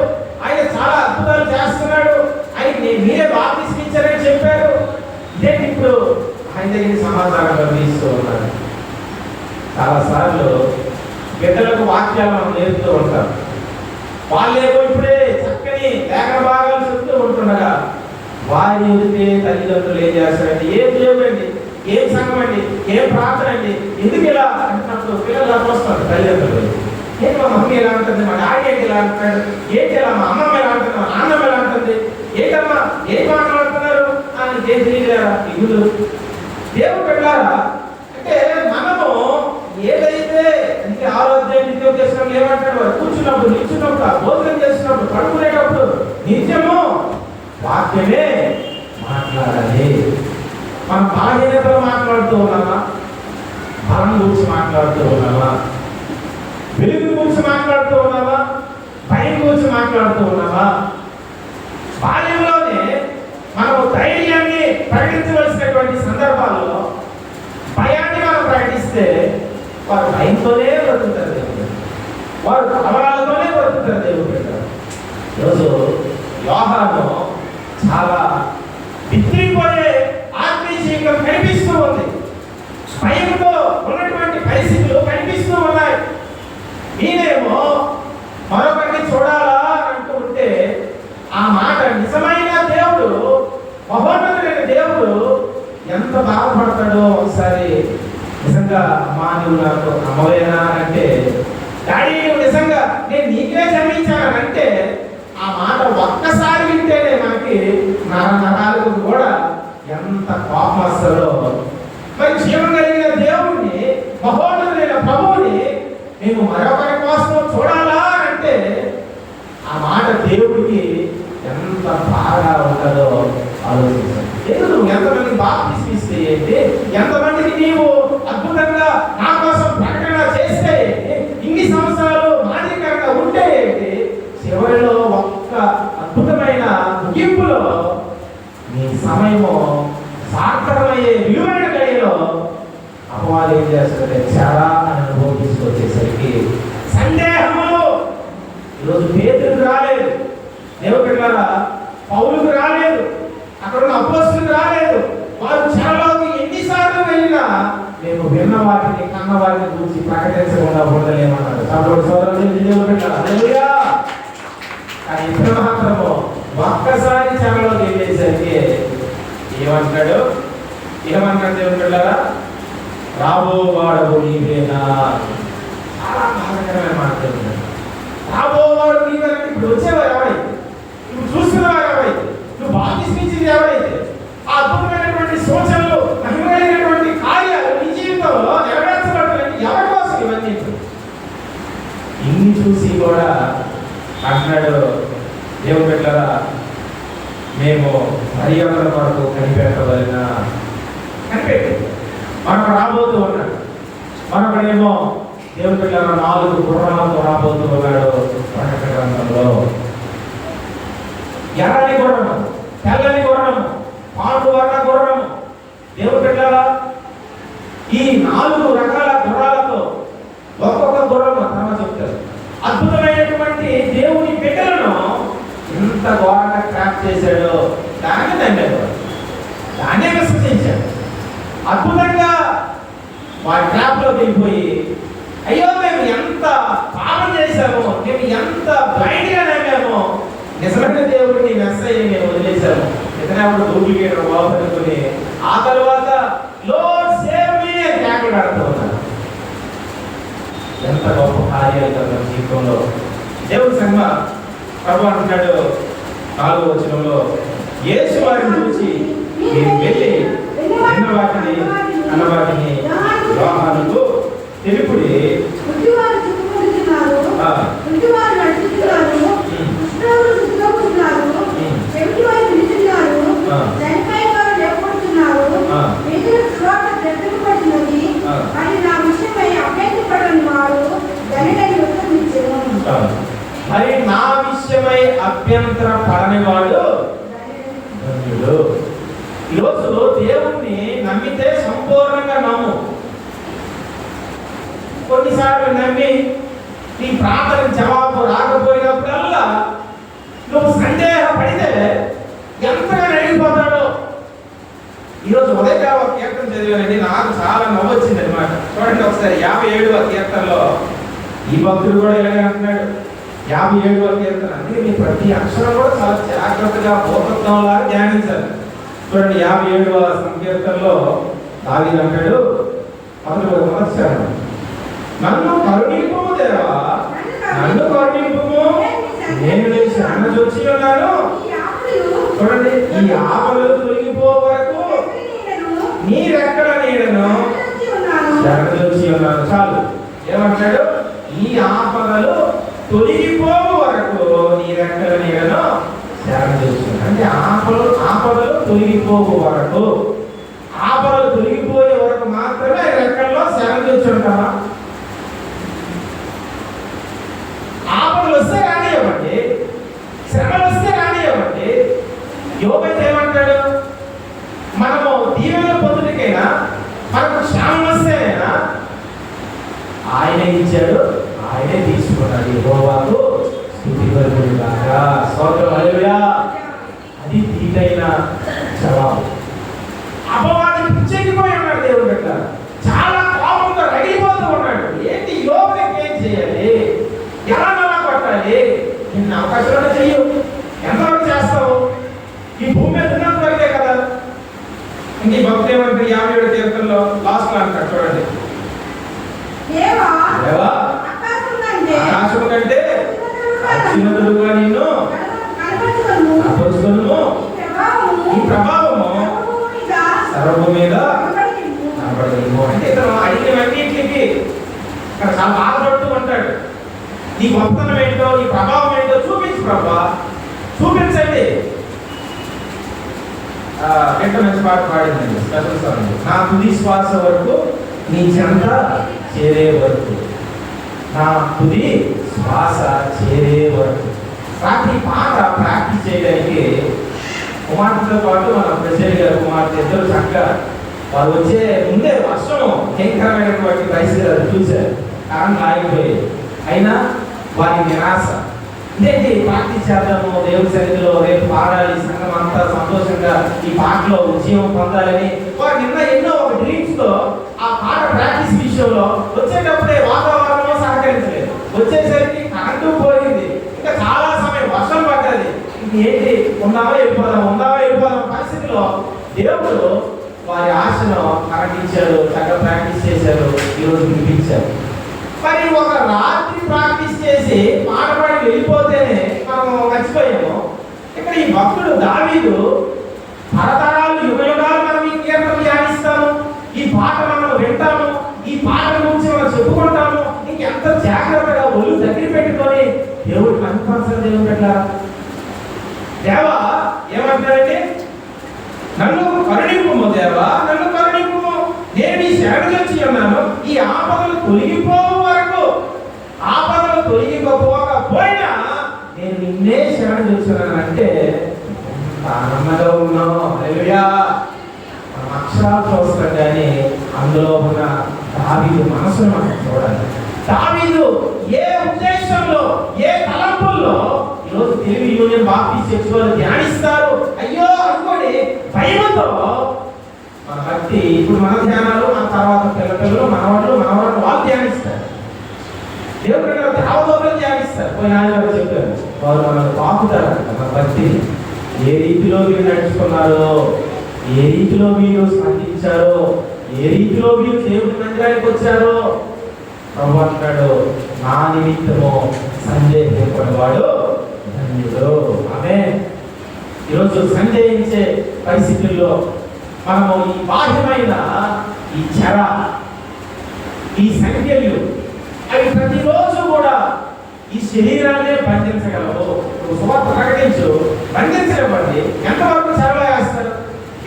ఆయన చాలా అద్భుతాలు చేస్తున్నాడు, ఆయనకి మీరే బాప్తిస్మం ఇచ్చారని చెప్పారు. ఇదేంటి ఇప్పుడు ఆయన దగ్గర సమాధానం అందిస్తూ ఉన్నారు. చాలాసార్లు బిడ్డలకు వాక్యాలు మనం నేర్పుతూ ఉంటాం. వాళ్ళేమో ఇప్పుడే చక్కని లేఖన భాగాలు చెప్తూ ఉంటుండగా వారిని వదిలితే తల్లిదండ్రులు ఏం చేస్తారండి, ఏం దేవుడండి, ఏం సంఘం అండి, ఏం ప్రార్థన అండి, ఎందుకు ఇలా అంటున్నప్పుడు పిల్లలు వస్తారు. తల్లిదండ్రులు ఏంటి మా మమ్మీ ఎలా ఉంటుంది, మా డాడీ ఏంటి ఇలా అంటున్నాడు, ఏంటి ఇలా మా అమ్మమ్మ ఎలా అంటుంది, మా నాన్నమ్మ ఎలా అంటుంది, ఏంటమ్మా ఏం మాట్లాడుతున్నారు అని ఏం తెలియలేరా ఇల్లు. దేవుడు పెట్టారా అంటే మనము ఏదైతే అంటే ఆరోగ్యం నిత్యం చేసినప్పుడు ఏమంటాడు, కూర్చున్నప్పుడు, నిల్చున్నప్పుడు, భోజనం చేసినప్పుడు, పడుకునేటప్పుడు నిత్యము వాక్యమే మాట్లాడాలి. మనం బలహీనతలు మాట్లాడుతూ ఉన్నామా, బలం గురించి మాట్లాడుతూ ఉన్నామా, వెలుగు గురించి మాట్లాడుతూ ఉన్నామా, భయం గురించి మాట్లాడుతూ ఉన్నామా? బాల్యంలోనే మనము ధైర్యాన్ని ప్రకటించవలసినటువంటి సందర్భాల్లో భయాన్ని మనం ప్రకటిస్తే వారు భయంతోనే బ్రతుకుతారు దేవుడు, వారు కలవరాలతోనే బ్రతుకుతారు దేవుడు. ఈరోజు యోహాను చాలా విసిరిపోయే ఆత్మీయ జీవితం కనిపిస్తూ ఉంది. భయంతో ఉన్నటువంటి పరిస్థితులు కనిపిస్తూ ఉన్నాయి. నేనేమో మరొకరిని చూడాలా అంటూ ఉంటే ఆ మాట నిజమైన దేవుడు, మహోన్నతుడైన దేవుడు ఎంత బాధపడతాడో ఒకసారి. నిజంగా అమ్మా నువ్వు నాకు అమ్మవేనా అంటే, డాడీ నువ్వు నిజంగా నేను నీకే జన్మించానంటే ఆ మాట ఒక్కసారి వింటేనే మనకి నరాలకు కూడా ఎంత కోపం వస్తుందో. మరి జీవం కలిగిన దేవుడిని, మహోన్నతుడైన ప్రభువుని మేము మరొకరి కోసం చూడాలా అంటే ఆ మాట దేవుడికి ఎంత బాగా ఉంటుందో ఆలోచించాలి. ఎందుకు ఎంతమంది బాప్తిస్మం ఇస్తే ఏంటి, ఎంతమందికి నీవు అద్భుతంగా నా కోసం ప్రకటన చేస్తే ఏంటి, ఇన్ని సంవత్సరాలు మాదిరికంగా ఉంటే ఏంటి, చివరిలో ఒక్క అద్భుతమైన ముగింపులో నీ సమయము సార్థకమయ్యే విలువైన గడిలో అపవాదం ఏం చేస్తుంటే చాలా అనుభవం తీసుకొచ్చేసరికి సందేహములు. ఈరోజు పేతురుకు రాలేదు, దేవుడిలారా పౌలుకు రాలేదు, అక్కడ ఉన్న అపోస్తలుకు రాలేదు. వారు చెరలోకి ఎన్నిసార్లు వెళ్ళినా మేము విన్న వాటిని, కన్న వాటిని గురించి ప్రకటించకుండా ఉండలేమన్నారు. కాబట్టి దేవుడిలా కానీ ఇప్పుడు మాత్రము ఒక్కసారి చెరలోకి వెళ్ళేసరికి ఏమంటాడు దేవుడిలారా, రాబోవాడవు నీవేనా. చాలా బాధకరమైన మాట్లాడుతున్నాడు. రాబోవాడు నీవేనా. ఇప్పుడు వచ్చేవారు ఎవరైతే, ఇప్పుడు చూస్తున్నవారు ఎవరైతే, నువ్వు బాప్తిస్మించింది ఎవరైతే, ఆ అద్భుతమైనటువంటి సూచనలు, మహిమైనటువంటి కార్యాలు నీ జీవితంలో నెరవేర్చబడాలంటే ఎవరి కోసం ఇవన్నీ? ఇన్ని చూసి కూడా అంటున్నాడు దేవుడు పెట్టారా, మేము మర్యాదల వరకు కనిపెట్టవలన కనిపెట్టి మనకు రాబోతూ ఉన్నాడు. మనకడేమో దేవుడు పెట్టారా 4 గుర్రాలతో రాబోతూ ఉన్నాడు. ప్రకటన గ్రంథంలో ఎర్రని గుర్రము, తెల్లని గుర్రము, పాండు వర్ణ గుర్రము. దేవుడు పెట్టారా ఈ 4 రకాల గుర్రాలతో ఒక్కొక్క గుర్రము తమ చెప్తారు. అద్భుతమైనటువంటి దేవుని బిడ్డలను ఎంత ఘోరంగా ట్రాప్ చేశాడో దాన్ని దండేవాడు, దాన్నే విశ్వసించాడు. అద్భుతంగా వారి ట్రాప్లో వెళ్ళిపోయి అయ్యో మేము ఎంత పాపం చేశామో, మేము ఎంత బ్లైండ్గా నమ్మామో, నిజమైన దేవుడిని మెస్సయ్యని మేము వదిలేశాము, నిజమైన డూప్లికేట్ బాగుపడుకుని ఆ తర్వాత లార్డ్ సేవ్ మీ అని కేకలు పెడుతూ ఉన్నారు. ఎంత గొప్ప కార్యాలు కదా జీవితంలో. దేవుడి సంగమ ప్రభు అంటున్నాడు 4వ వచనంలో, యేసు వారిని చూసి మీరు వెళ్ళి విన్న వాటిని అన్న వాటిని యోహానుకు తెలుపుడి. మరి నా విషయమై అభ్యంతర పడని వాడు వాక్యాలు నమ్మి నీ ప్రార్థనకు జవాబు రాకపోయినప్పుడల్లా నువ్వు సందేహపడితే ఎంతగా నడిగిపోతాడో. ఈరోజు ఉదయకాల ఒక కీర్తన చదివానండి, నాకు చాలా నవ్వు వచ్చింది అనమాట. చూడండి ఒకసారి 57వ కీర్తనలో ఈ భక్తుడు కూడా ఇలాగే అంటున్నాడు. 57వ కీర్తన అందుకే మీ ప్రతి అక్షరం కూడా చాలా జాగ్రత్తగా భూతత్వంలా ధ్యానించాలి. చూడండి 57వ సంకీర్తనలో దావీదు అంటాడు, మొదటి చరణం, నన్ను కరుణింపుము దేవా, నన్ను కరుణింపుము, నేను నీ శరణ జొచ్చి ఉన్నాను. చూడండి, ఈ ఆపదలు తొలగిపో వరకు నీ రెక్కల నీడను శరణ జొచ్చి ఉన్నాను. చాలు. ఏమంటాడు? ఈ ఆపదలు తొలగిపోవు వరకు నీ రెక్కల నీడను శరణ జొచ్చి ఉన్నాను. అంటే ఆపదలు తొలగిపోవు వరకు, ఆపదలు తొలగిపోయే వరకు మాత్రమే రెక్కల్లో శరణ జొచ్చి ఉంటామా? ఆపదలు వస్తే రానివ్వండి, శ్రమలు వస్తే రానివ్వండి. యోగైతే ఏమంటాడు? మనము దీవెనలు పొందుటకైనా, మనకు శ్రమం వస్తేనైనా ఆయనే ఇచ్చాడు, ఆయనే తీసుకున్నాడు. యెహోవాకు స్తుతి కలుగును గాక. స్తోత్రం, హల్లెలూయా. అది తీరైన జవాబు. అపవాది పిచ్చెక్కిపోయి ఉన్నాడు దేవుడు బిడ్డ, చాలా కోపంతో రగిలిపోతూ ఉన్నాడు. ఏంటి యోగకి ఏం చేయాలి, ఎలా కొట్టాలి, నిన్న అవకాశాలు చెయ్యు, ఎంతవరకు చేస్తావు? ఈ భూమి మీద ఉన్నంత వరకే కదా. ఇంక ఈ భక్తి ఏమంటే 57వ కీర్తనలో లాస్ట్ లో అంటాడు, చూడండి, ఆకాశం కంటే అత్యున్నతుడుగా నిన్ను అపొస్తలును, ఈ ప్రభావము సర్వము మీద కనబడేమో. అంటే ఇతను అడిగినవన్నిటికి ఇక్కడ చాలా బాధపడుతూ ఉంటాడు. నీ గొప్పతనం ఏంటో, నీ ప్రభావం ఏంటో చూపించు ప్రభా, చూపించండి. ఎంత మంచి పాట పాడిందండి, స్పెషల్ సాంగ్. నా తుది శ్వాస వరకు నీ చెంత చేరే వరకు, నా తుది శ్వాస చేరే వరకు. రాత్రి పాట ప్రాక్టీస్ చేయడానికి కుమార్తెతో పాటు మన ప్రెసిడెంట్ గారు కుమార్తె ఇద్దరు చక్కగా వారు వచ్చే ముందే వర్షం భయంకరమైనటువంటి పరిస్థితులు చూశారు, కారణం ఆగిపోయేది. అయినా వారి నిరాశ ఇదేంటి, ప్రాక్టీస్ చేద్దాము దేవుడి సన్నిధిలో, రేపు పాడాలి, సంఘం అంతా సంతోషంగా ఈ పాటలో ఉద్యమం పొందాలని వారు నిన్న ఎన్నో ఒక డ్రీమ్స్ తో ఆ పాట ప్రాక్టీస్ విషయంలో వచ్చేటప్పుడే వాతావరణం సహకరించలేదు. వచ్చేసరికి కరెంటు పోయింది, ఇంకా చాలా సమయం వర్షం పడ్డది. ఏంటి, ఉందామా వెళ్ళిపోదాం పరిస్థితిలో దేవుడు వారి ఆశను కరెంటించాడు, చక్కగా ప్రాక్టీస్ చేశారు, ఈరోజు వినిపించారు. మరి ఒక రాత్రి ప్రాక్టీస్ చేసి పాట పాడి వెళ్ళిపోతేనే మనం మర్చిపోయాము. ఇక్కడ ఈ భక్తుడు దావీదు తరతరాలు యుగయుగాలు మనం ఈ కీర్తన ధ్యానిస్తాము, ఈ పాట మనం వింటాము, ఈ పాట గురించి మనం చెప్పుకుంటాము. ఇంకెంత జాగ్రత్తగా ఒళ్ళు దగ్గర పెట్టుకొని దేవుడు కనిపించాలి. దేవుడు పెట్టారా? దేవా ఏమంటారంటే, నన్ను కరుణింపుము దేవా, నన్ను కరుణింపుము, నేను ఈ శరణ నుంచి ఉన్నాను. ఈ ఆపదలు తొలగిపోవు వరకు, ఆపదలు తొలగిపోకపోయినా నేను నిన్నే శరణ చూస్తున్నాను అంటే ఆనందంగా ఉన్నాం. హల్లెలూయా. మనం అక్షరాలు చూస్తాం కానీ అందులో ఉన్న దావీదు మనసును మనం చూడాలి. దావీదు ఏ ఉద్దేశంలో, ఏ తలంపుల్లో ఈరోజు తెలుగు యూనియన్ బాప్టిస్ట్ చర్చ్ వాళ్ళు ధ్యానిస్తారు అయ్యో అనుకోని భయంతో మన భక్తి. ఇప్పుడు మన ధ్యానాలు, మన తర్వాత పిల్లలు మనవాళ్ళు వాళ్ళు ధ్యానిస్తారు, దేవుడు దేవదూతలు ధ్యానిస్తారు. పోయిన ఆయన చెప్పారు, వారు మనకు పాపుతారు మన భక్తి. ఏ రీతిలో మీరు నడుచుకున్నారో, ఏ రీతిలో మీరు స్పందించారో, ఏ రీతిలో మీరు దేవుడి మందిరానికి వచ్చారో ప్రభు అంటాడు, నా నిమిత్తము సందేహింపడవాడు ధన్యుడు. ఆమేన్. ఈరోజు సందేహించే పరిస్థితుల్లో మనము ఈ బాహ్యమైన ఈ చెర, ఈ సంఖ్యలు అవి ప్రతిరోజు కూడా ఈ శరీరాన్నే బంధించగలవు. సువార్త ప్రకటించు, బంధించలేమండి. ఎంతవరకు చెరలో వేస్తారు,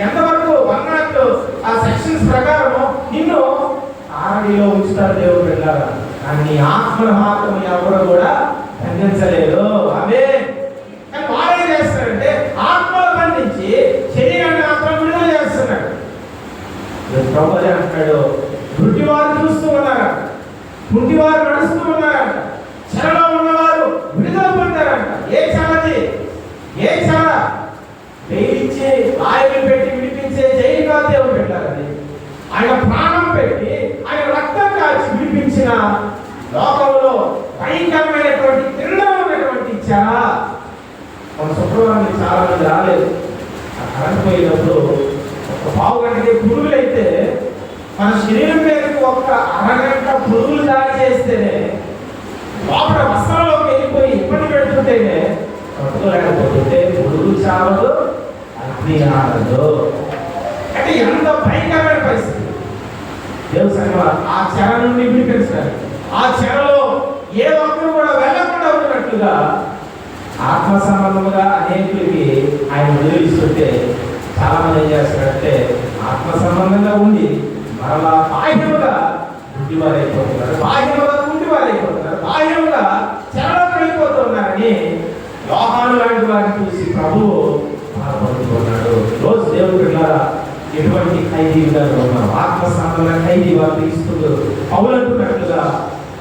ఎంతవరకు 102 ఆ సెక్షన్స్ ప్రకారము నిన్ను ఆరడిలో ఉంచుతారు దేవుడు వెళ్ళారా, కానీ నీ ఆత్మను మాత్రం ఎవరు కూడా బంధించలేదు. అవే కానీ వాడు ఏం చేస్తాడంటే ఆత్మలు బంధించి శరీరాన్ని మాత్రం విడుదల చేస్తున్నాడు. ప్రభు అంటాడు, గుడ్డివారు చూస్తూ ఉన్నారు, కుంటివారు శుక్రవారం చాలా మంది రాలేదు. ఆ కరెంట్ పోయినప్పుడు ఒక పావు గంటకి పురుగులు అయితే మన శరీరం మీదకి ఒక అరగంట పురుగులు దాడి చేస్తేనే లోపల వస్త్రంలోకి వెళ్ళిపోయి ఇబ్బంది పెడుతుంటేనే పట్టుకోలేకపోతుంటే పురుగులు చావదు, అగ్ని ఆడదు. అంటే ఎంత భయంకరమైన పరిస్థితి. దేవుని సంగమా ఆ చెర నుండి విడిపించాలి. ఆ చెరలో ఏ ఒక్కరు కూడా వెళ్ళకుండా ఉన్నట్లుగా ఆత్మ సంబంధముగా అనేకులకి ఆయన వదిలిస్తుంటే చాలా మంది ఏం చేస్తారంటే ఆత్మ సంబంధంగా ఉండి మరలా బాహ్యముగా గుడ్డివారైపోతున్నారు, బాహ్యముగా గుడ్డివారైపోతున్నారు, బాహ్యముగా చెరలోకి వెళ్ళిపోతున్నారని యోహాను లాంటి వారిని చూసి ప్రభువు బాధపడుతున్నాడు. రోజు దేవుడు ఎటువంటి ఖైదీగా ఉన్నారు, ఆత్మ సంబంధ ఖైదీ వారు క్రీస్తులు పౌలంటున్నట్లుగా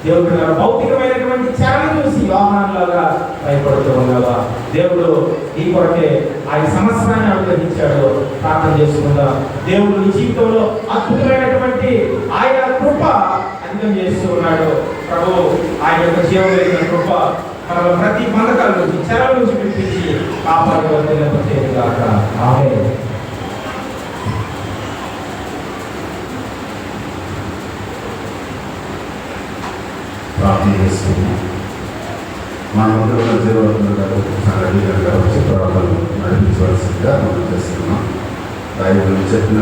దేవుడు భౌతికమైనటువంటి చెరను చూసి యోహానులాగా భయపడుతూ ఉన్నావా? దేవుడు ఈ కొరకే ఆయన సమస్యని అనుగ్రహించాడు. ప్రార్థన చేసుకుందా. దేవుడు నీ జీవితంలో అద్భుతమైనటువంటి ఆయన కృప అధికం చేస్తూ ఉన్నాడు. ప్రభు ఆయన యొక్క జీవమైన కృప మన ప్రతి బంధకాల నుంచి చెరల నుంచి పిలిపించి కాపాడవలసినగాక. ఆమేన్. ప్రార్థన చేస్తున్నాం. మనమందరం జీవన గారు వచ్చి ప్రార్థనలు నడిపించవలసిందిగా మనం చేస్తున్నాం. బైబిల్ చెప్పిన